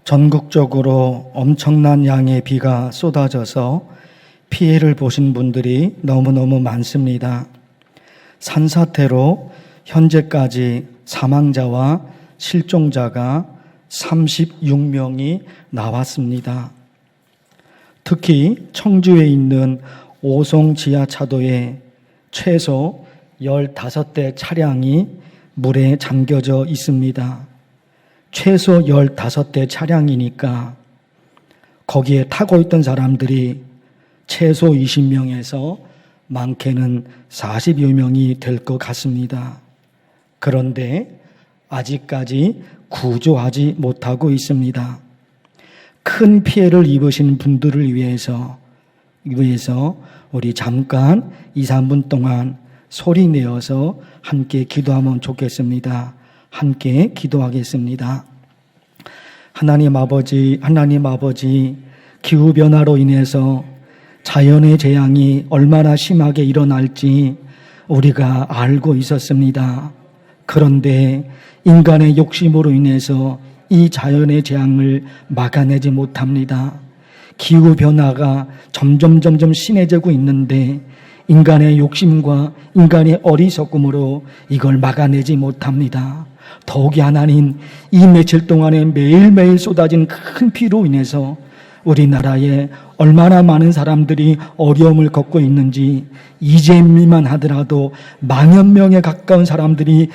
전국적으로 엄청난 양의 비가 쏟아져서 피해를 보신 분들이 너무너무 많습니다. 산사태로 현재까지 사망자와 실종자가 36명이 나왔습니다. 특히 청주에 있는 오송 지하차도에 최소 15대 차량이 물에 잠겨져 있습니다. 최소 15대 차량이니까 거기에 타고 있던 사람들이 최소 20명에서 많게는 40여 명이 될 것 같습니다. 그런데 아직까지 구조하지 못하고 있습니다. 큰 피해를 입으신 분들을 위해서 우리 잠깐 2, 3분 동안 소리 내어서 함께 기도하면 좋겠습니다. 함께 기도하겠습니다. 하나님 아버지, 기후변화로 인해서 자연의 재앙이 얼마나 심하게 일어날지 우리가 알고 있었습니다. 그런데 인간의 욕심으로 인해서 이 자연의 재앙을 막아내지 못합니다. 기후변화가 점점 심해지고 있는데 인간의 욕심과 인간의 어리석음으로 이걸 막아내지 못합니다. 더욱이 하나님, 이 며칠 동안에 매일매일 쏟아진 큰 비로 인해서 우리나라에 얼마나 많은 사람들이 어려움을 겪고 있는지 이재민만 하더라도 10,000 명에 가까운 사람들이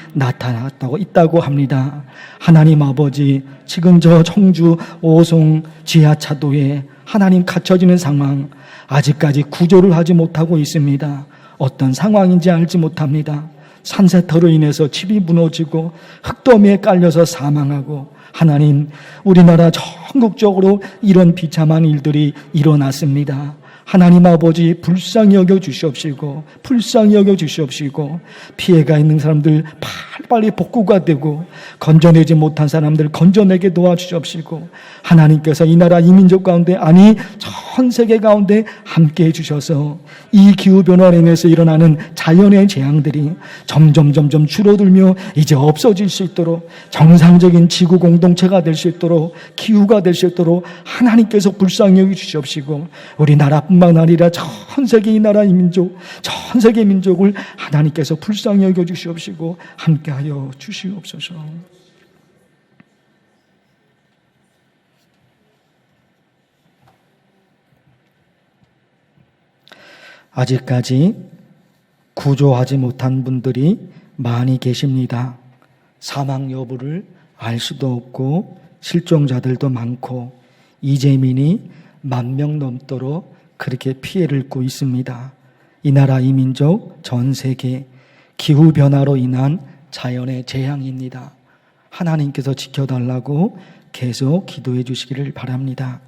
있다고 합니다. 하나님 아버지, 지금 저 청주 오송 지하차도에 하나님 갇혀지는 상황, 아직까지 구조를 하지 못하고 있습니다. 어떤 상황인지 알지 못합니다. 산사태로 인해서 집이 무너지고 흙더미에 깔려서 사망하고, 하나님, 우리나라 전국적으로 이런 비참한 일들이 일어났습니다. 하나님 아버지, 불쌍히 여겨 주시옵시고 피해가 있는 사람들 빨리 복구가 되고 건져내지 못한 사람들 건져내게 도와주시옵시고, 하나님께서 이 나라 이 민족 가운데, 아니 전 세계 가운데 함께해 주셔서 이 기후변화로 인해서 일어나는 자연의 재앙들이 점점 줄어들며 이제 없어질 수 있도록, 정상적인 지구 공동체가 될 수 있도록, 기후가 될 수 있도록 하나님께서 불쌍히 여겨 주시옵시고, 우리 나라뿐만 아니라 전 세계 이 나라 이 민족, 전 세계 민족을 하나님께서 불쌍히 여겨 주시옵시고 함께하여 주시옵소서. 아직까지 구조하지 못한 분들이 많이 계십니다. 사망 여부를 알 수도 없고 실종자들도 많고 이재민이 10,000명 넘도록 그렇게 피해를 입고 있습니다. 이 나라 이 민족 전 세계 기후변화로 인한 자연의 재앙입니다. 하나님께서 지켜달라고 계속 기도해 주시기를 바랍니다.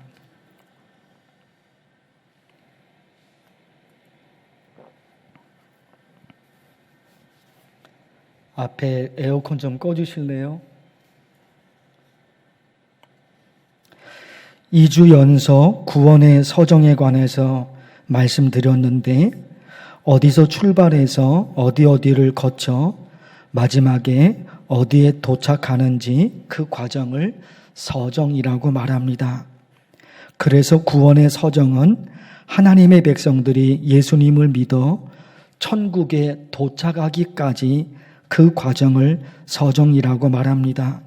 앞에 에어컨 좀 꺼주실래요? 2주 연속 구원의 서정에 관해서 말씀드렸는데, 어디서 출발해서 어디를 거쳐 마지막에 어디에 도착하는지 그 과정을 서정이라고 말합니다. 그래서 구원의 서정은 하나님의 백성들이 예수님을 믿어 천국에 도착하기까지 그 과정을 서정이라고 말합니다.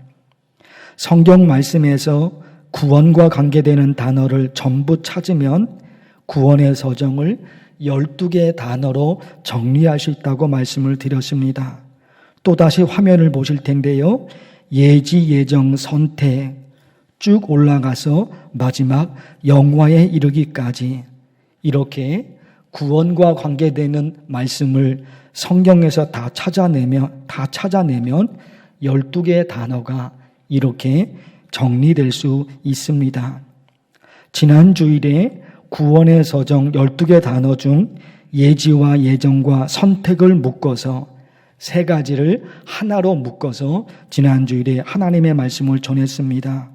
성경 말씀에서 구원과 관계되는 단어를 전부 찾으면 구원의 서정을 12개의 단어로 정리할 수 있다고 말씀을 드렸습니다. 또다시 화면을 보실 텐데요. 예지, 예정, 선택 쭉 올라가서 마지막 영화에 이르기까지, 이렇게 구원과 관계되는 말씀을 성경에서 다 찾아내면 12개의 단어가 이렇게 정리될 수 있습니다. 지난 주일에 구원의 서정 12개 단어 중 예지와 예정과 선택을 묶어서 3가지를 하나로 묶어서 지난 주일에 하나님의 말씀을 전했습니다.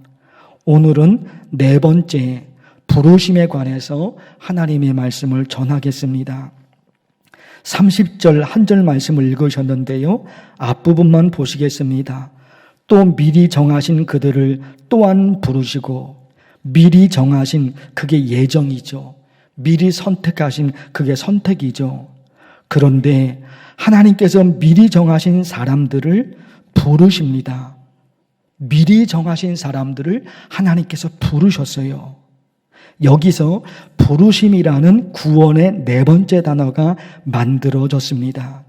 오늘은 4번째 부르심에 관해서 하나님의 말씀을 전하겠습니다. 30절 한 절 말씀을 읽으셨는데요. 앞부분만 보시겠습니다. 또 미리 정하신 그들을 또한 부르시고, 미리 정하신 그게 예정이죠. 미리 선택하신 그게 선택이죠. 그런데 하나님께서 미리 정하신 사람들을 부르십니다. 미리 정하신 사람들을 하나님께서 부르셨어요. 여기서 부르심이라는 구원의 네 번째 단어가 만들어졌습니다.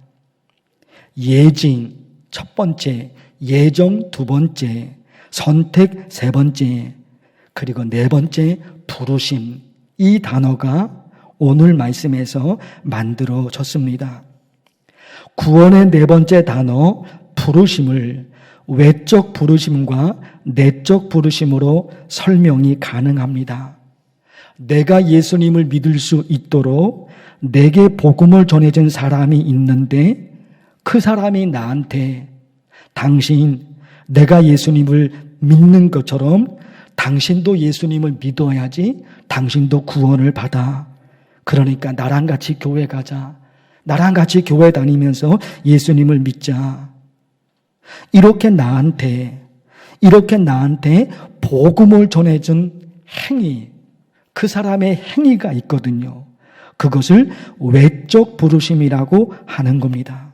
예징 첫 번째, 예정 두 번째, 선택 세 번째, 그리고 네 번째 부르심, 이 단어가 오늘 말씀에서 만들어졌습니다. 구원의 네 번째 단어 부르심을 외적 부르심과 내적 부르심으로 설명이 가능합니다. 내가 예수님을 믿을 수 있도록 내게 복음을 전해준 사람이 있는데 그 사람이 나한테 당신 내가 예수님을 믿는 것처럼 당신도 예수님을 믿어야지 당신도 구원을 받아. 그러니까 나랑 같이 교회 가자. 나랑 같이 교회 다니면서 예수님을 믿자. 이렇게 나한테 복음을 전해준 행위, 그 사람의 행위가 있거든요. 그것을 외적 부르심이라고 하는 겁니다.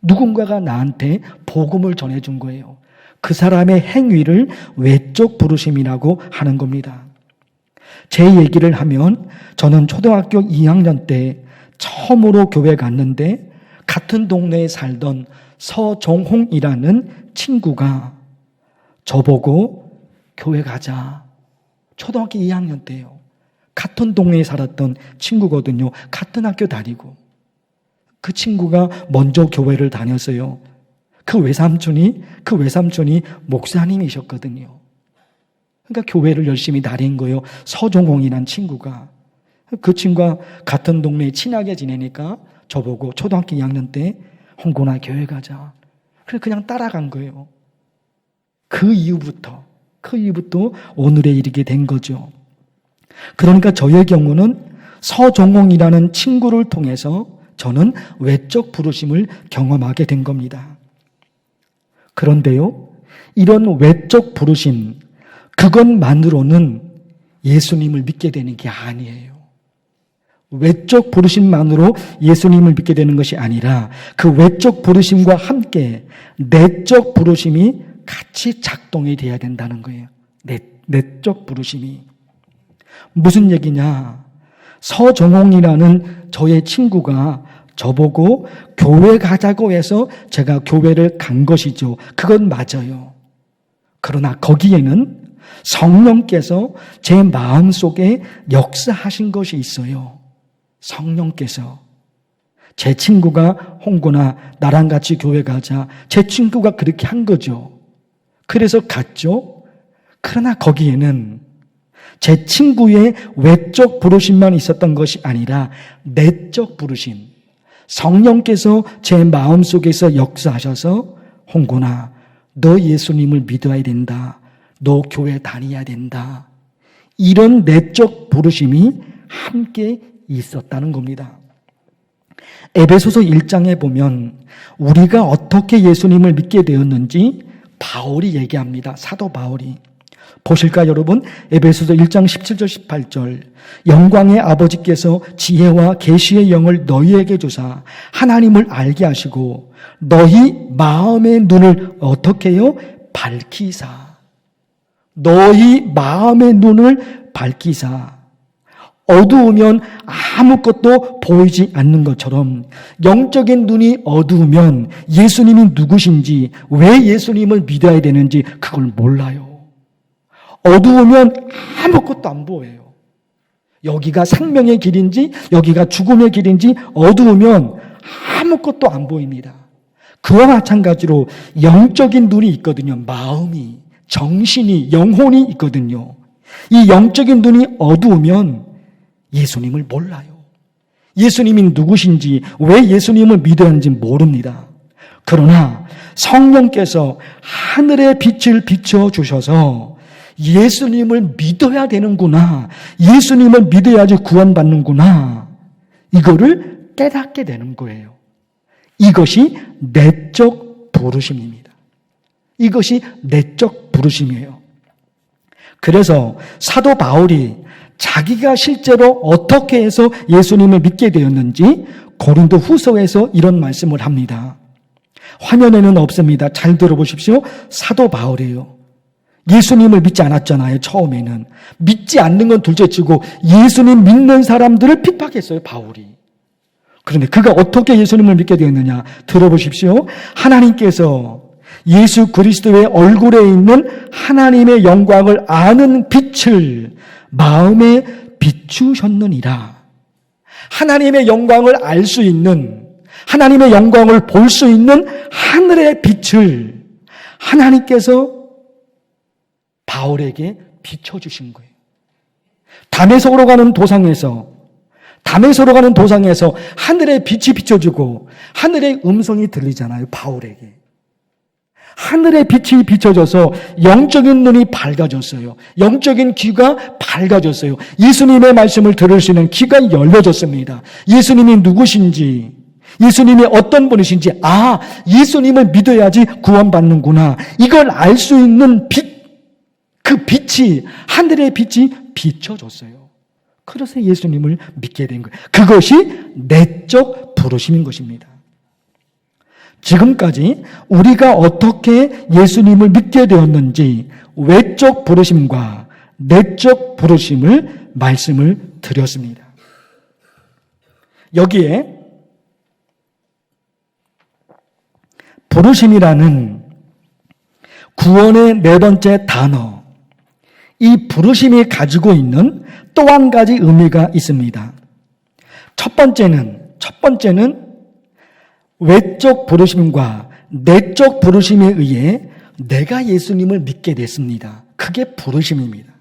누군가가 나한테 복음을 전해준 거예요. 그 사람의 행위를 외적 부르심이라고 하는 겁니다. 제 얘기를 하면 저는 초등학교 2학년 때 처음으로 교회 갔는데 같은 동네에 살던 서종홍이라는 친구가 저보고 교회 가자. 초등학교 2학년 때요. 같은 동네에 살았던 친구거든요. 같은 학교 다니고. 그 친구가 먼저 교회를 다녔어요. 그 외삼촌이 목사님이셨거든요. 그러니까 교회를 열심히 다닌 거예요. 서종홍이란 친구가. 그 친구가 같은 동네에 친하게 지내니까 저보고 초등학교 2학년 때 홍곤아 교회 가자. 그래서 그냥 따라간 거예요. 그 이후부터 오늘에 이르게 된 거죠. 그러니까 저의 경우는 서종홍이라는 친구를 통해서 저는 외적 부르심을 경험하게 된 겁니다. 그런데요, 이런 외적 부르심, 그것만으로는 예수님을 믿게 되는 게 아니에요. 외적 부르심만으로 예수님을 믿게 되는 것이 아니라 그 외적 부르심과 함께 내적 부르심이 같이 작동이 돼야 된다는 거예요. 내적 부르심이. 무슨 얘기냐? 서정홍이라는 저의 친구가 저보고 교회 가자고 해서 제가 교회를 간 것이죠. 그건 맞아요. 그러나 거기에는 성령께서 제 마음속에 역사하신 것이 있어요. 성령께서. 제 친구가 홍구나 나랑 같이 교회 가자. 제 친구가 그렇게 한 거죠. 그래서 갔죠. 그러나 거기에는 제 친구의 외적 부르심만 있었던 것이 아니라 내적 부르심. 성령께서 제 마음속에서 역사하셔서 홍구나 너 예수님을 믿어야 된다. 너 교회 다녀야 된다. 이런 내적 부르심이 함께 있었다는 겁니다. 에베소서 1장에 보면 우리가 어떻게 예수님을 믿게 되었는지 바울이 얘기합니다. 사도 바울이. 보실까 여러분? 에베소서 1장 17절 18절 영광의 아버지께서 지혜와 계시의 영을 너희에게 주사 하나님을 알게 하시고 너희 마음의 눈을 어떻게 해요? 밝히사. 너희 마음의 눈을 밝히사. 어두우면 아무것도 보이지 않는 것처럼 영적인 눈이 어두우면 예수님이 누구신지 왜 예수님을 믿어야 되는지 그걸 몰라요. 어두우면 아무것도 안 보여요. 여기가 생명의 길인지 여기가 죽음의 길인지 어두우면 아무것도 안 보입니다. 그와 마찬가지로 영적인 눈이 있거든요. 마음이, 정신이, 영혼이 있거든요. 이 영적인 눈이 어두우면 예수님을 몰라요. 예수님이 누구신지 왜 예수님을 믿어야 하는지 모릅니다. 그러나 성령께서 하늘의 빛을 비춰주셔서 예수님을 믿어야 되는구나. 예수님을 믿어야지 구원받는구나. 이거를 깨닫게 되는 거예요. 이것이 내적 부르심입니다. 이것이 내적 부르심이에요. 그래서 사도 바울이 자기가 실제로 어떻게 해서 예수님을 믿게 되었는지 고린도 후서에서 이런 말씀을 합니다. 화면에는 없습니다. 잘 들어보십시오. 사도 바울이에요. 예수님을 믿지 않았잖아요. 처음에는. 믿지 않는 건 둘째치고 예수님 믿는 사람들을 핍박했어요. 바울이. 그런데 그가 어떻게 예수님을 믿게 되었느냐 들어보십시오. 하나님께서 예수 그리스도의 얼굴에 있는 하나님의 영광을 아는 빛을 마음에 비추셨느니라. 하나님의 영광을 알 수 있는, 하나님의 영광을 볼 수 있는 하늘의 빛을 하나님께서 바울에게 비춰주신 거예요. 다메섹으로 가는 도상에서 하늘의 빛이 비춰주고 하늘의 음성이 들리잖아요. 바울에게. 하늘의 빛이 비춰져서 영적인 눈이 밝아졌어요. 영적인 귀가 밝아졌어요. 예수님의 말씀을 들을 수 있는 귀가 열려졌습니다. 예수님이 누구신지, 예수님이 어떤 분이신지, 예수님을 믿어야지 구원받는구나. 이걸 알 수 있는 빛, 그 빛이, 하늘의 빛이 비춰졌어요. 그래서 예수님을 믿게 된 거예요. 그것이 내적 부르심인 것입니다. 지금까지 우리가 어떻게 예수님을 믿게 되었는지 외적 부르심과 내적 부르심을 말씀을 드렸습니다. 여기에 부르심이라는 구원의 네 번째 단어, 이 부르심이 가지고 있는 또 한 가지 의미가 있습니다. 첫 번째는 외적 부르심과 내적 부르심에 의해 내가 예수님을 믿게 됐습니다. 그게 부르심입니다.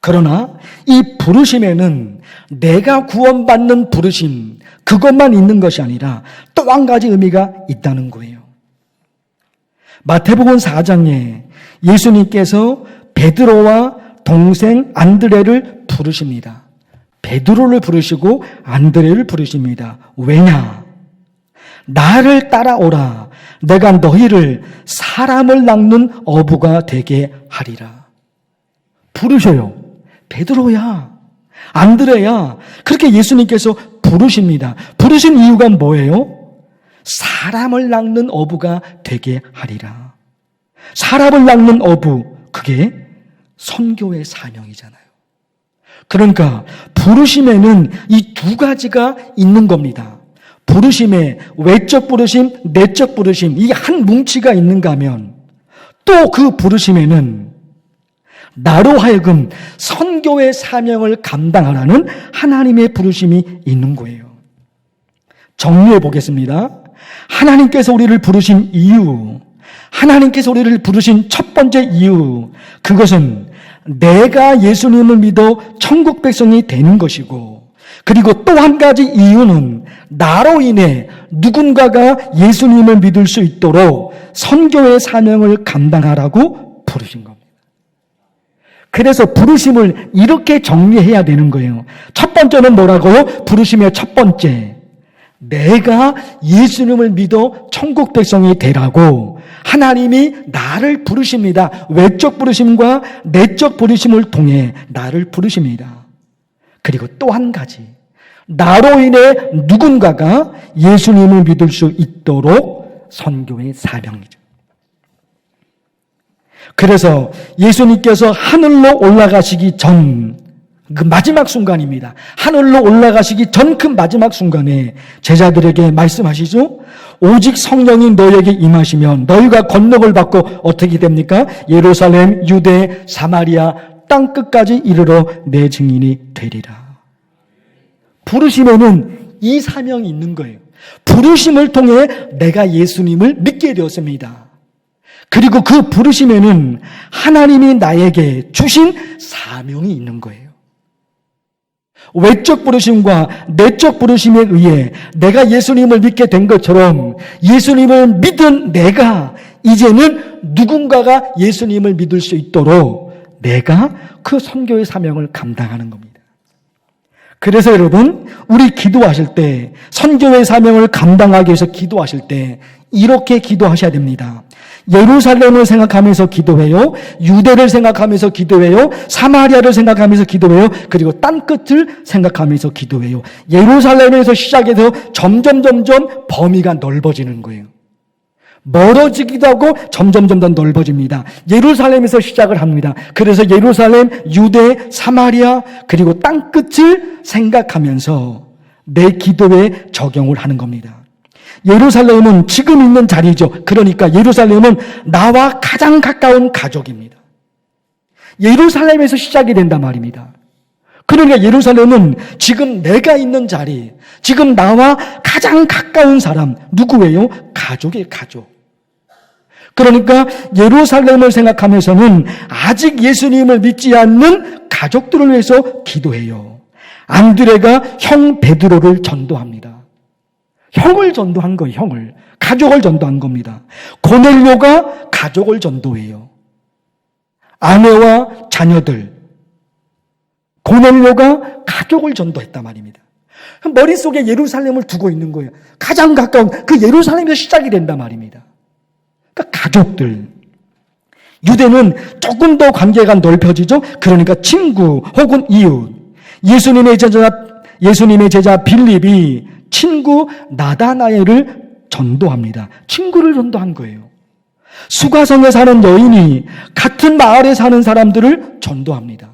그러나 이 부르심에는 내가 구원받는 부르심, 그것만 있는 것이 아니라 또 한 가지 의미가 있다는 거예요. 마태복음 4장에 예수님께서 베드로와 동생 안드레를 부르십니다. 베드로를 부르시고 안드레를 부르십니다. 왜냐? 나를 따라오라. 내가 너희를 사람을 낚는 어부가 되게 하리라. 부르셔요. 베드로야, 안드레야. 그렇게 예수님께서 부르십니다. 부르신 이유가 뭐예요? 사람을 낚는 어부가 되게 하리라. 사람을 낚는 어부, 그게 선교의 사명이잖아요. 그러니까 부르심에는 이 두 가지가 있는 겁니다. 부르심에 외적 부르심, 내적 부르심, 이 한 뭉치가 있는가 하면 또 그 부르심에는 나로 하여금 선교의 사명을 감당하라는 하나님의 부르심이 있는 거예요. 정리해 보겠습니다. 하나님께서 우리를 부르신 이유, 하나님께서 우리를 부르신 첫 번째 이유, 그것은 내가 예수님을 믿어 천국 백성이 되는 것이고, 그리고 또 한 가지 이유는 나로 인해 누군가가 예수님을 믿을 수 있도록 선교의 사명을 감당하라고 부르신 겁니다. 그래서 부르심을 이렇게 정리해야 되는 거예요. 첫 번째는 뭐라고요? 부르심의 첫 번째, 내가 예수님을 믿어 천국 백성이 되라고 하나님이 나를 부르십니다. 외적 부르심과 내적 부르심을 통해 나를 부르십니다. 그리고 또 한 가지, 나로 인해 누군가가 예수님을 믿을 수 있도록 선교의 사명이죠. 그래서 예수님께서 하늘로 올라가시기 전, 그 마지막 순간입니다. 하늘로 올라가시기 전 그 마지막 순간에 제자들에게 말씀하시죠. 오직 성령이 너에게 임하시면 너희가 권능을 받고 어떻게 됩니까? 예루살렘, 유대, 사마리아 땅 끝까지 이르러 내 증인이 되리라. 부르심에는 이 사명이 있는 거예요. 부르심을 통해 내가 예수님을 믿게 되었습니다. 그리고 그 부르심에는 하나님이 나에게 주신 사명이 있는 거예요. 외적 부르심과 내적 부르심에 의해 내가 예수님을 믿게 된 것처럼 예수님을 믿은 내가 이제는 누군가가 예수님을 믿을 수 있도록 내가 그 선교의 사명을 감당하는 겁니다. 그래서 여러분, 우리 기도하실 때, 선교의 사명을 감당하기 위해서 기도하실 때 이렇게 기도하셔야 됩니다. 예루살렘을 생각하면서 기도해요. 유대를 생각하면서 기도해요. 사마리아를 생각하면서 기도해요. 그리고 땅끝을 생각하면서 기도해요. 예루살렘에서 시작해서 점점 범위가 넓어지는 거예요. 멀어지기도 하고 점점 더 넓어집니다. 예루살렘에서 시작을 합니다. 그래서 예루살렘, 유대, 사마리아 그리고 땅끝을 생각하면서 내 기도에 적용을 하는 겁니다. 예루살렘은 지금 있는 자리죠. 그러니까 예루살렘은 나와 가장 가까운 가족입니다. 예루살렘에서 시작이 된단 말입니다. 그러니까 예루살렘은 지금 내가 있는 자리, 지금 나와 가장 가까운 사람, 누구예요? 가족이에요, 가족. 그러니까 예루살렘을 생각하면서는 아직 예수님을 믿지 않는 가족들을 위해서 기도해요. 안드레가 형 베드로를 전도합니다. 형을 전도한 거예요, 형을. 가족을 전도한 겁니다. 고넬료가 가족을 전도해요. 아내와 자녀들. 고넬료가 가족을 전도했단 말입니다. 머릿속에 예루살렘을 두고 있는 거예요. 가장 가까운 그 예루살렘에서 시작이 된단 말입니다. 그러니까 가족들. 유대는 조금 더 관계가 넓혀지죠. 그러니까 친구 혹은 이웃. 예수님의 제자 빌립이 친구 나다나엘을 전도합니다. 친구를 전도한 거예요. 수가성에 사는 여인이 같은 마을에 사는 사람들을 전도합니다.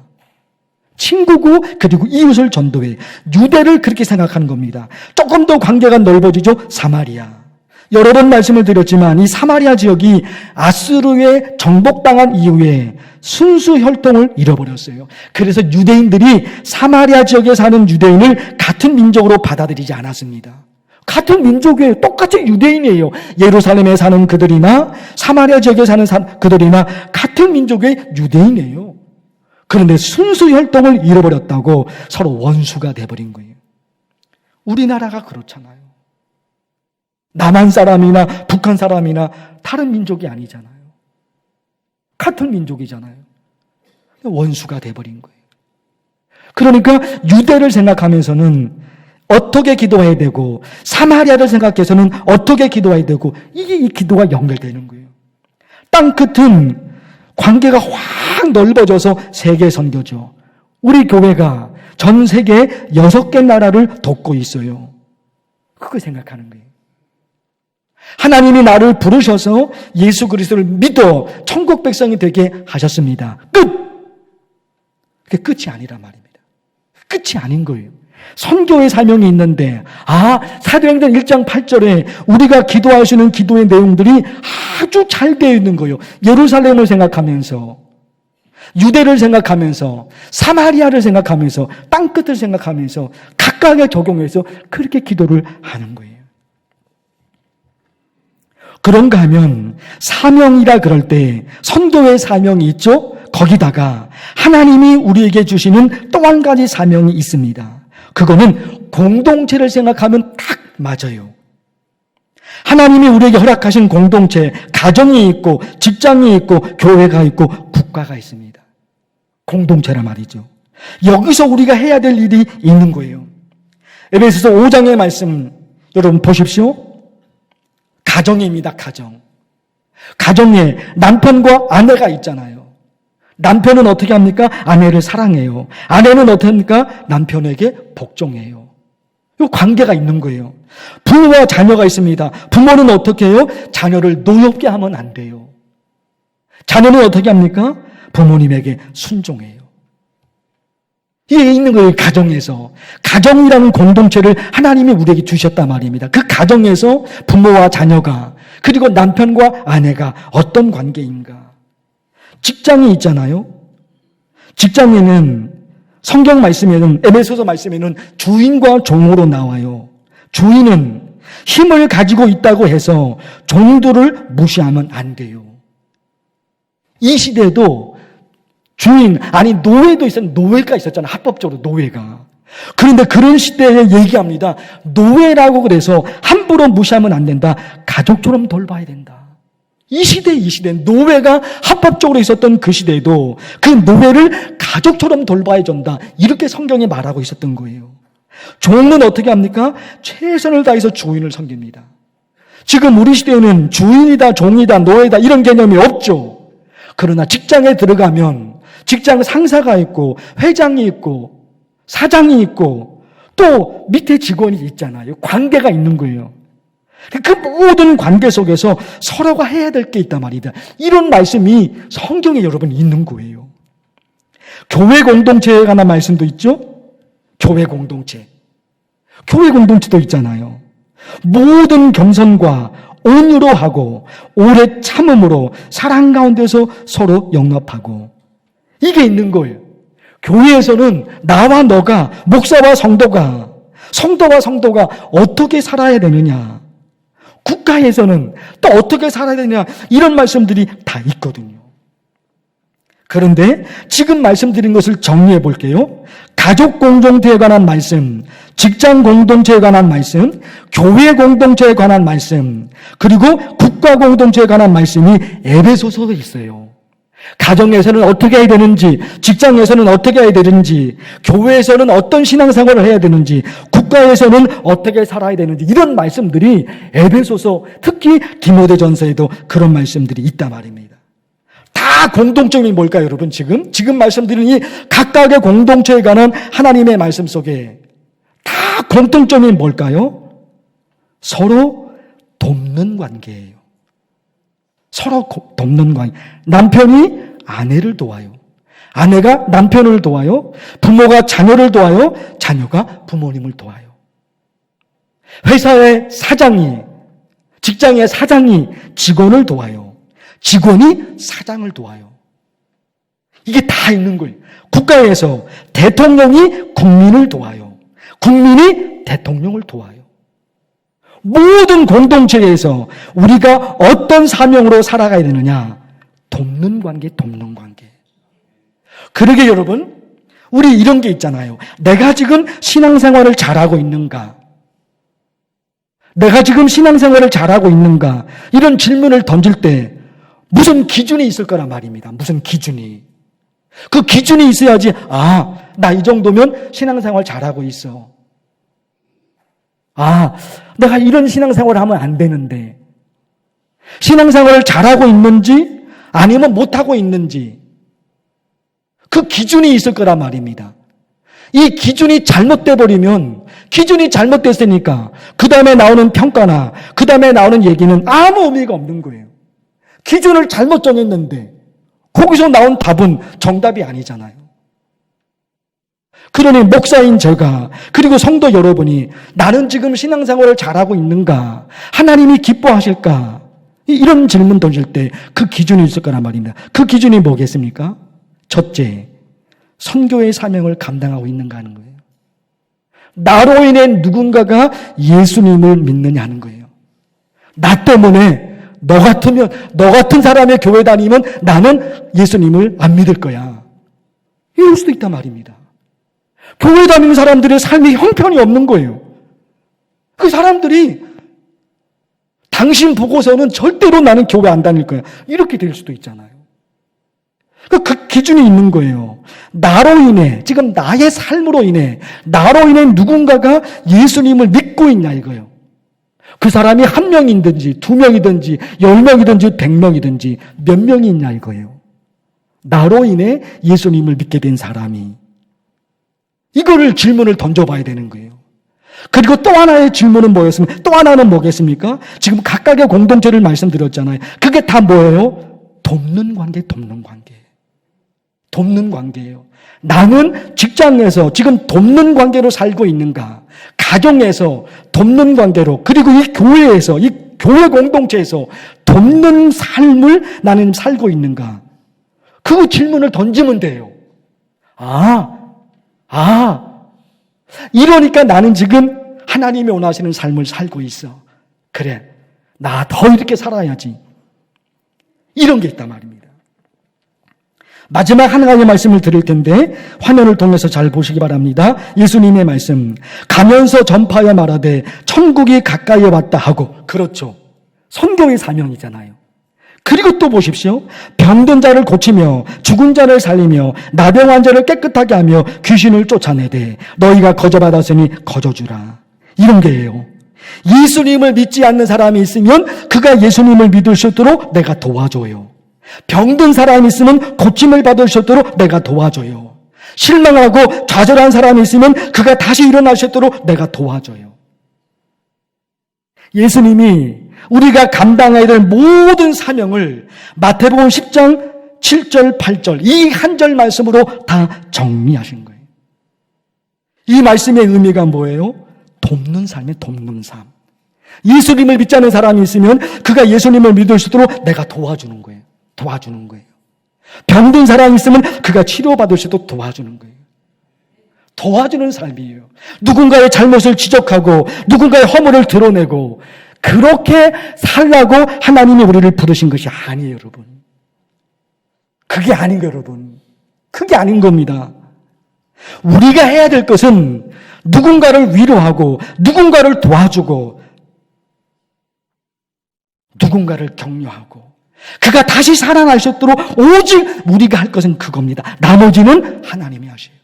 친구고 그리고 이웃을 전도해. 유대를 그렇게 생각하는 겁니다. 조금 더 관계가 넓어지죠. 사마리아. 여러 번 말씀을 드렸지만 이 사마리아 지역이 아수르에 정복당한 이후에 순수 혈통을 잃어버렸어요. 그래서 유대인들이 사마리아 지역에 사는 유대인을 같은 민족으로 받아들이지 않았습니다. 같은 민족이에요. 똑같이 유대인이에요. 예루살렘에 사는 그들이나 사마리아 지역에 사는 그들이나 같은 민족의 유대인이에요. 그런데 순수 혈통을 잃어버렸다고 서로 원수가 돼버린 거예요. 우리나라가 그렇잖아요. 남한 사람이나 북한 사람이나 다른 민족이 아니잖아요. 같은 민족이잖아요. 원수가 돼버린 거예요. 그러니까 유대를 생각하면서는 어떻게 기도해야 되고 사마리아를 생각해서는 어떻게 기도해야 되고 이게 이 기도가 연결되는 거예요. 땅끝은 관계가 확 넓어져서 세계 선교죠. 우리 교회가 전 세계 6개 나라를 돕고 있어요. 그걸 생각하는 거예요. 하나님이 나를 부르셔서 예수 그리스도를 믿어 천국 백성이 되게 하셨습니다. 끝! 그게 끝이 아니란 말입니다. 끝이 아닌 거예요. 선교의 사명이 있는데 사도행전 1장 8절에 우리가 기도할 수 있는 기도의 내용들이 아주 잘 되어 있는 거예요. 예루살렘을 생각하면서 유대를 생각하면서 사마리아를 생각하면서 땅끝을 생각하면서 각각에 적용해서 그렇게 기도를 하는 거예요. 그런가 하면 사명이라 그럴 때 선교의 사명이 있죠. 거기다가 하나님이 우리에게 주시는 또 한 가지 사명이 있습니다. 그거는 공동체를 생각하면 딱 맞아요. 하나님이 우리에게 허락하신 공동체, 가정이 있고 직장이 있고 교회가 있고 국가가 있습니다. 공동체란 말이죠. 여기서 우리가 해야 될 일이 있는 거예요. 에베소서 5장의 말씀 여러분 보십시오. 가정입니다. 가정에 남편과 아내가 있잖아요. 남편은 어떻게 합니까? 아내를 사랑해요. 아내는 어떻게 합니까? 남편에게 복종해요. 이 관계가 있는 거예요. 부모와 자녀가 있습니다. 부모는 어떻게 해요? 자녀를 노엽게 하면 안 돼요. 자녀는 어떻게 합니까? 부모님에게 순종해요. 이게 있는 거예요. 가정에서. 가정이라는 공동체를 하나님이 우리에게 주셨단 말입니다. 그 가정에서 부모와 자녀가 그리고 남편과 아내가 어떤 관계인가. 직장이 있잖아요. 직장에는 성경 말씀에는 에베소서 말씀에는 주인과 종으로 나와요. 주인은 힘을 가지고 있다고 해서 종들을 무시하면 안 돼요. 이 시대에도 노예도 노예가 있었잖아요. 합법적으로 노예가. 그런데 그런 시대에 얘기합니다. 노예라고 그래서 함부로 무시하면 안 된다. 가족처럼 돌봐야 된다. 이 시대에 노예가 합법적으로 있었던 그 시대에도 그 노예를 가족처럼 돌봐야 된다. 이렇게 성경이 말하고 있었던 거예요. 종은 어떻게 합니까? 최선을 다해서 주인을 섬깁니다. 지금 우리 시대에는 주인이다, 종이다, 노예다 이런 개념이 없죠. 그러나 직장에 들어가면 직장 상사가 있고 회장이 있고 사장이 있고 또 밑에 직원이 있잖아요. 관계가 있는 거예요. 그 모든 관계 속에서 서로가 해야 될 게 있단 말이다. 이런 말씀이 성경에 여러분 있는 거예요. 교회 공동체에 관한 말씀도 있죠. 교회 공동체. 교회 공동체도 있잖아요. 모든 겸손과 온유로 하고 오래 참음으로 사랑 가운데서 서로 영합하고 이게 있는 거예요. 교회에서는 나와 너가 목사와 성도가 어떻게 살아야 되느냐, 국가에서는 또 어떻게 살아야 되느냐 이런 말씀들이 다 있거든요. 그런데 지금 말씀드린 것을 정리해 볼게요. 가족 공동체에 관한 말씀, 직장 공동체에 관한 말씀, 교회 공동체에 관한 말씀, 그리고 국가 공동체에 관한 말씀이 에베소서에 있어요. 가정에서는 어떻게 해야 되는지, 직장에서는 어떻게 해야 되는지, 교회에서는 어떤 신앙생활을 해야 되는지, 국가에서는 어떻게 살아야 되는지 이런 말씀들이 에베소서, 특히 디모데전서에도 그런 말씀들이 있단 말입니다. 다 공통점이 뭘까요, 여러분? 지금 말씀드린 이 각각의 공동체에 관한 하나님의 말씀 속에 다 공통점이 뭘까요? 서로 돕는 관계예요. 서로 돕는 관계. 남편이 아내를 도와요. 아내가 남편을 도와요. 부모가 자녀를 도와요. 자녀가 부모님을 도와요. 회사의 사장이, 직장의 사장이 직원을 도와요. 직원이 사장을 도와요. 이게 다 있는 거예요. 국가에서 대통령이 국민을 도와요. 국민이 대통령을 도와요. 모든 공동체에서 우리가 어떤 사명으로 살아가야 되느냐? 돕는 관계, 돕는 관계. 그러게 여러분, 우리 이런 게 있잖아요. 내가 지금 신앙생활을 잘하고 있는가? 내가 지금 신앙생활을 잘하고 있는가? 이런 질문을 던질 때 무슨 기준이 있을 거란 말입니다. 무슨 기준이. 그 기준이 있어야지, 나 이 정도면 신앙생활 잘하고 있어. 내가 이런 신앙생활을 하면 안 되는데. 신앙생활을 잘하고 있는지 아니면 못하고 있는지 그 기준이 있을 거란 말입니다. 이 기준이 잘못돼 버리면, 기준이 잘못됐으니까 그 다음에 나오는 평가나 그 다음에 나오는 얘기는 아무 의미가 없는 거예요. 기준을 잘못 정했는데 거기서 나온 답은 정답이 아니잖아요. 그러니 목사인 제가, 그리고 성도 여러분이 나는 지금 신앙생활을 잘하고 있는가? 하나님이 기뻐하실까? 이런 질문 던질 때 그 기준이 있을 거란 말입니다. 그 기준이 뭐겠습니까? 첫째, 선교의 사명을 감당하고 있는가 하는 거예요. 나로 인해 누군가가 예수님을 믿느냐 하는 거예요. 나 때문에 너 같은 사람의 교회 다니면 나는 예수님을 안 믿을 거야. 이럴 수도 있단 말입니다. 교회 다니는 사람들의 삶이 형편이 없는 거예요. 그 사람들이 당신 보고서는 절대로 나는 교회 안 다닐 거야. 이렇게 될 수도 있잖아요. 그 기준이 있는 거예요. 나로 인해, 지금 나의 삶으로 인해, 나로 인해 누군가가 예수님을 믿고 있냐 이거예요. 그 사람이 1명이든지 2명이든지 10명이든지 100명이든지 몇 명이 있냐 이거예요. 나로 인해 예수님을 믿게 된 사람이. 이거를 질문을 던져봐야 되는 거예요. 그리고 또 하나의 질문은 뭐였습니까? 또 하나는 뭐겠습니까? 지금 각각의 공동체를 말씀드렸잖아요. 그게 다 뭐예요? 돕는 관계, 돕는 관계. 돕는 관계예요. 나는 직장에서 지금 돕는 관계로 살고 있는가? 가정에서 돕는 관계로, 그리고 이 교회에서, 이 교회 공동체에서 돕는 삶을 나는 살고 있는가? 그 질문을 던지면 돼요. 이러니까 나는 지금 하나님이 원하시는 삶을 살고 있어. 그래, 나 더 이렇게 살아야지. 이런 게 있단 말입니다. 마지막 한 가지 말씀을 드릴 텐데 화면을 통해서 잘 보시기 바랍니다. 예수님의 말씀, 가면서 전파하여 말하되 천국이 가까이 왔다 하고. 그렇죠, 선교의 사명이잖아요. 그리고 또 보십시오. 병든 자를 고치며 죽은 자를 살리며 나병 환자를 깨끗하게 하며 귀신을 쫓아내되 너희가 거저받았으니 거저주라. 이런 게예요. 예수님을 믿지 않는 사람이 있으면 그가 예수님을 믿을 수 있도록 내가 도와줘요. 병든 사람이 있으면 고침을 받을 수 있도록 내가 도와줘요. 실망하고 좌절한 사람이 있으면 그가 다시 일어날 수 있도록 내가 도와줘요. 예수님이 우리가 감당해야 될 모든 사명을 마태복음 10장 7절, 8절 이 한 절 말씀으로 다 정리하신 거예요. 이 말씀의 의미가 뭐예요? 돕는 삶이에요. 돕는 삶. 예수님을 믿지 않는 사람이 있으면 그가 예수님을 믿을 수 있도록 내가 도와주는 거예요. 도와주는 거예요. 병든 사람이 있으면 그가 치료받을 수 있도록 도와주는 거예요. 도와주는 삶이에요. 누군가의 잘못을 지적하고 누군가의 허물을 드러내고 그렇게 살라고 하나님이 우리를 부르신 것이 아니에요, 여러분. 그게 아닌 거예요, 여러분. 그게 아닌 겁니다. 우리가 해야 될 것은 누군가를 위로하고 누군가를 도와주고 누군가를 격려하고 그가 다시 살아날 수 있도록 오직 우리가 할 것은 그겁니다. 나머지는 하나님이 하셔요.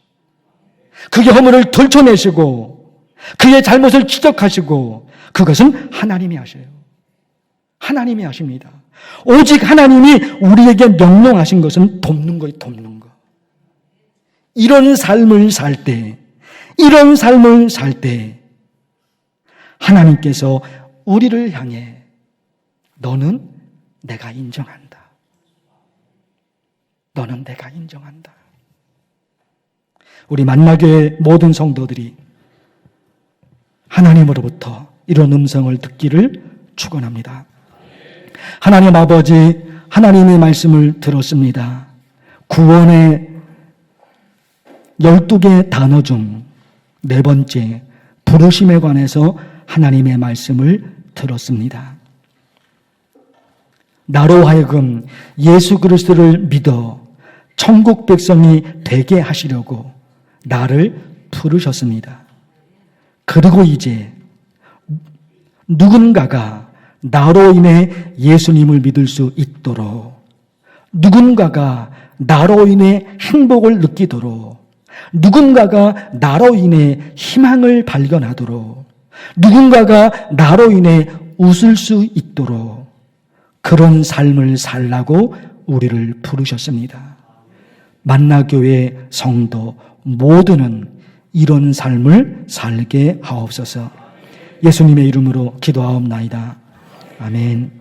그의 허물을 들춰내시고 그의 잘못을 지적하시고 그것은 하나님이 하셔요. 하나님이 하십니다. 오직 하나님이 우리에게 명령하신 것은 돕는 거예요. 돕는 거. 이런 삶을 살 때 하나님께서 우리를 향해 너는 내가 인정한다. 너는 내가 인정한다. 우리 만나교회 모든 성도들이 하나님으로부터 이런 음성을 듣기를 축원합니다. 하나님 아버지, 하나님의 말씀을 들었습니다. 구원의 12개 단어 중 4번째 부르심에 관해서 하나님의 말씀을 들었습니다. 나로 하여금 예수 그리스도를 믿어 천국 백성이 되게 하시려고 나를 부르셨습니다. 그리고 이제 누군가가 나로 인해 예수님을 믿을 수 있도록, 누군가가 나로 인해 행복을 느끼도록, 누군가가 나로 인해 희망을 발견하도록, 누군가가 나로 인해 웃을 수 있도록 그런 삶을 살라고 우리를 부르셨습니다. 만나교회 성도 모두는 이런 삶을 살게 하옵소서. 예수님의 이름으로 기도하옵나이다. 아멘.